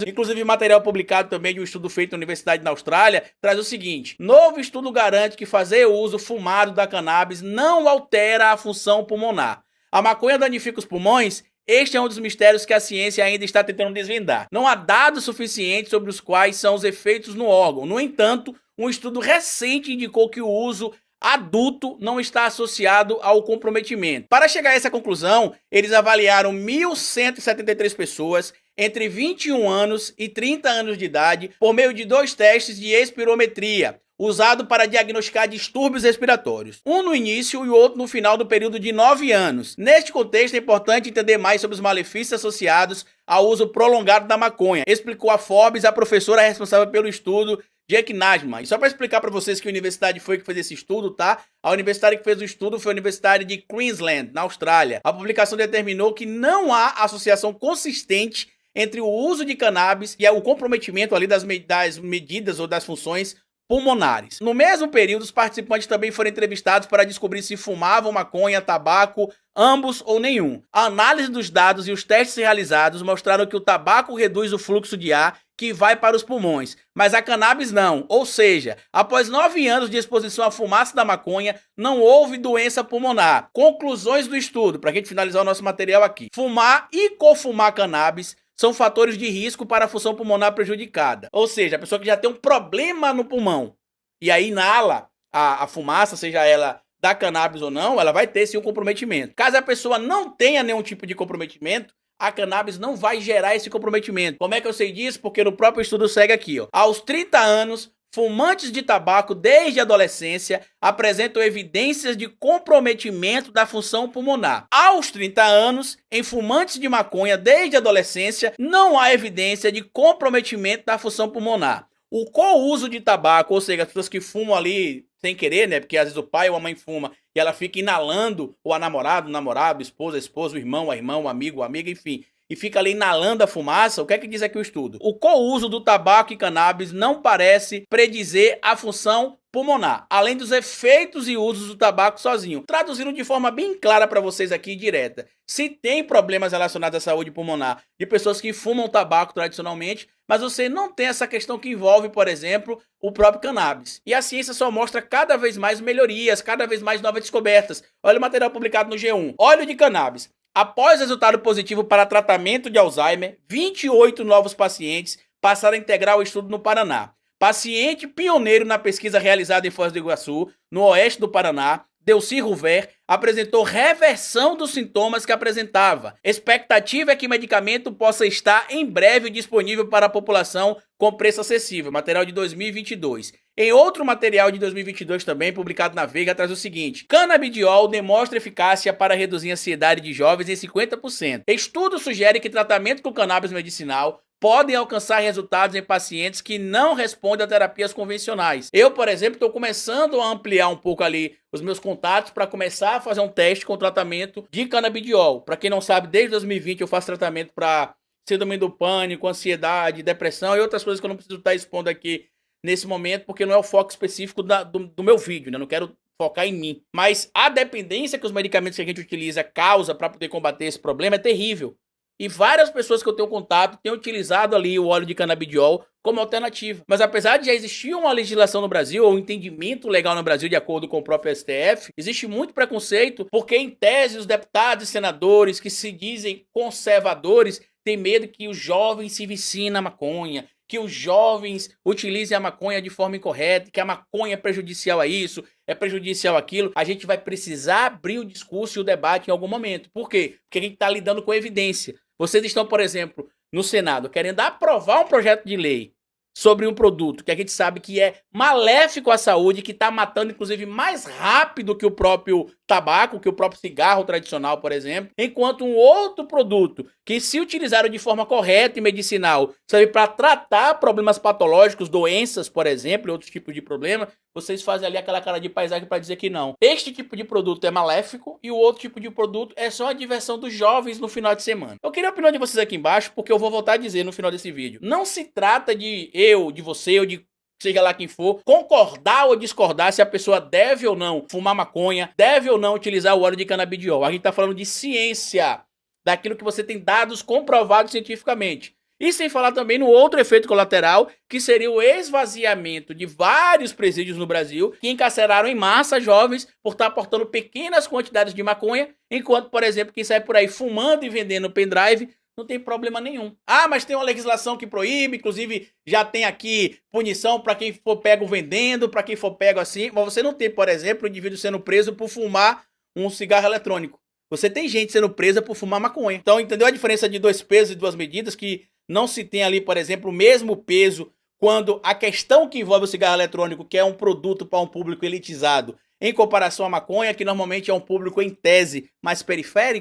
Inclusive, material publicado também de um estudo feito na Universidade na Austrália traz o seguinte: novo estudo garante que fazer uso fumado da cannabis não altera a função pulmonar. A maconha danifica os pulmões? Este é um dos mistérios que a ciência ainda está tentando desvendar. Não há dados suficientes sobre os quais são os efeitos no órgão. No entanto, um estudo recente indicou que o uso adulto não está associado ao comprometimento. Para chegar a essa conclusão, eles avaliaram 1.173 pessoas entre 21 anos e 30 anos de idade por meio de 2 testes de espirometria, usado para diagnosticar distúrbios respiratórios. Um no início e o outro no final do período de 9 anos. Neste contexto, é importante entender mais sobre os malefícios associados ao uso prolongado da maconha, explicou a Forbes, a professora responsável pelo estudo, Jake Najma. E só para explicar para vocês que universidade foi que fez esse estudo, tá? A universidade que fez o estudo foi a Universidade de Queensland, na Austrália. A publicação determinou que não há associação consistente entre o uso de cannabis e o comprometimento ali das medidas ou das funções pulmonares. No mesmo período, os participantes também foram entrevistados para descobrir se fumavam maconha, tabaco, ambos ou nenhum. A análise dos dados e os testes realizados mostraram que o tabaco reduz o fluxo de ar que vai para os pulmões, mas a cannabis não. Ou seja, após 9 anos de exposição à fumaça da maconha, não houve doença pulmonar. Conclusões do estudo, para a gente finalizar o nosso material aqui. Fumar e cofumar cannabis são fatores de risco para a função pulmonar prejudicada. Ou seja, a pessoa que já tem um problema no pulmão e aí inala a fumaça, seja ela da cannabis ou não, ela vai ter sim um comprometimento. Caso a pessoa não tenha nenhum tipo de comprometimento, a cannabis não vai gerar esse comprometimento. Como é que eu sei disso? Porque no próprio estudo segue aqui, ó. Aos 30 anos, fumantes de tabaco desde a adolescência apresentam evidências de comprometimento da função pulmonar. Aos 30 anos, em fumantes de maconha desde a adolescência, não há evidência de comprometimento da função pulmonar. O co-uso de tabaco, ou seja, as pessoas que fumam ali sem querer, né? Porque às vezes o pai ou a mãe fuma e ela fica inalando, ou a namorada, o namorado, a esposa, o irmão, a irmã, o amigo, a amiga, enfim, e fica ali inalando a fumaça. O que é que diz aqui o estudo? O co-uso do tabaco e cannabis não parece predizer a função pulmonar, além dos efeitos e usos do tabaco sozinho. Traduzindo de forma bem clara para vocês aqui, direta. Se tem problemas relacionados à saúde pulmonar de pessoas que fumam tabaco tradicionalmente, mas você não tem essa questão que envolve, por exemplo, o próprio cannabis. E a ciência só mostra cada vez mais melhorias, cada vez mais novas descobertas. Olha o material publicado no G1. Óleo de cannabis. Após resultado positivo para tratamento de Alzheimer, 28 novos pacientes passaram a integrar o estudo no Paraná. Paciente pioneiro na pesquisa realizada em Foz do Iguaçu, no oeste do Paraná, Delci Ruver, apresentou reversão dos sintomas que apresentava. Expectativa é que o medicamento possa estar em breve disponível para a população com preço acessível. Material de 2022. Em outro material de 2022 também, publicado na Veja, traz o seguinte: canabidiol demonstra eficácia para reduzir a ansiedade de jovens em 50%. Estudo sugere que tratamento com cannabis medicinal podem alcançar resultados em pacientes que não respondem a terapias convencionais. Eu, por exemplo, estou começando a ampliar um pouco ali os meus contatos para começar a fazer um teste com tratamento de canabidiol. Para quem não sabe, desde 2020 eu faço tratamento para síndrome do pânico, ansiedade, depressão e outras coisas que eu não preciso estar expondo aqui nesse momento, porque não é o foco específico do meu vídeo, né? Eu não quero focar em mim. Mas a dependência que os medicamentos que a gente utiliza causa para poder combater esse problema é terrível. E várias pessoas que eu tenho contato têm utilizado ali o óleo de canabidiol como alternativa. Mas apesar de já existir uma legislação no Brasil, ou um entendimento legal no Brasil de acordo com o próprio STF, existe muito preconceito, porque em tese os deputados e senadores que se dizem conservadores têm medo que os jovens se viciem na maconha, que os jovens utilizem a maconha de forma incorreta, que a maconha é prejudicial a isso, é prejudicial àquilo. A gente vai precisar abrir o discurso e o debate em algum momento. Por quê? Porque a gente está lidando com evidência. Vocês estão, por exemplo, no Senado, querendo aprovar um projeto de lei sobre um produto que a gente sabe que é maléfico à saúde, que está matando, inclusive, mais rápido que o próprio tabaco, que o próprio cigarro tradicional, por exemplo, enquanto um outro produto que, se utilizado de forma correta e medicinal, serve para tratar problemas patológicos, doenças, por exemplo, e outros tipos de problema, vocês fazem ali aquela cara de paisagem para dizer que não. Este tipo de produto é maléfico e o outro tipo de produto é só a diversão dos jovens no final de semana. Eu queria a opinião de vocês aqui embaixo, porque eu vou voltar a dizer no final desse vídeo. Não se trata de eu, de você ou de seja lá quem for, concordar ou discordar se a pessoa deve ou não fumar maconha, deve ou não utilizar o óleo de canabidiol. A gente tá falando de ciência, daquilo que você tem dados comprovados cientificamente. E sem falar também no outro efeito colateral, que seria o esvaziamento de vários presídios no Brasil, que encarceraram em massa jovens por estar aportando pequenas quantidades de maconha, enquanto, por exemplo, quem sai por aí fumando e vendendo pendrive não tem problema nenhum. Ah, mas tem uma legislação que proíbe, inclusive já tem aqui punição para quem for pego vendendo, para quem for pego assim, mas você não tem, por exemplo, o indivíduo sendo preso por fumar um cigarro eletrônico. Você tem gente sendo presa por fumar maconha. Então, entendeu a diferença de 2 pesos e 2 medidas? Que não se tem ali, por exemplo, o mesmo peso quando a questão que envolve o cigarro eletrônico, que é um produto para um público elitizado, em comparação à maconha, que normalmente é um público em tese mais periférico.